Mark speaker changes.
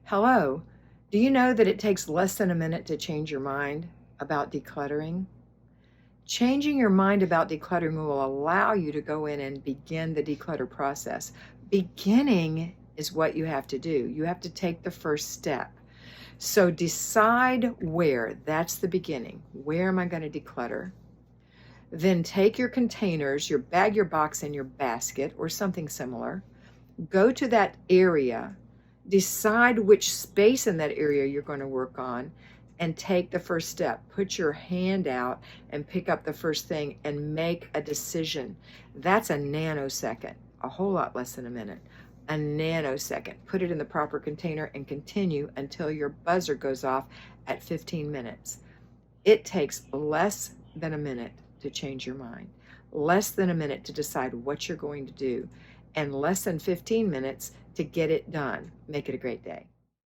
Speaker 1: Hello, do you know that it takes less than a minute to change your mind about decluttering? Changing your mind about decluttering will allow you to go in and begin the declutter process. Beginning is what you have to do. You have to take the first step. So decide where. That's the beginning. Where am I going to declutter? Then take your containers, your bag, your box, and your basket, or something similar. Go to that area, decide which space in that area you're going to work on, and take the first step. Put your hand out and pick up the first thing and make a decision. That's a nanosecond, a whole lot less than a minute. A nanosecond. Put it in the proper container and continue until your buzzer goes off at 15 minutes. It takes less than a minute to change your mind, less than a minute to decide what you're going to do, and less than 15 minutes to get it done. Make it a great day.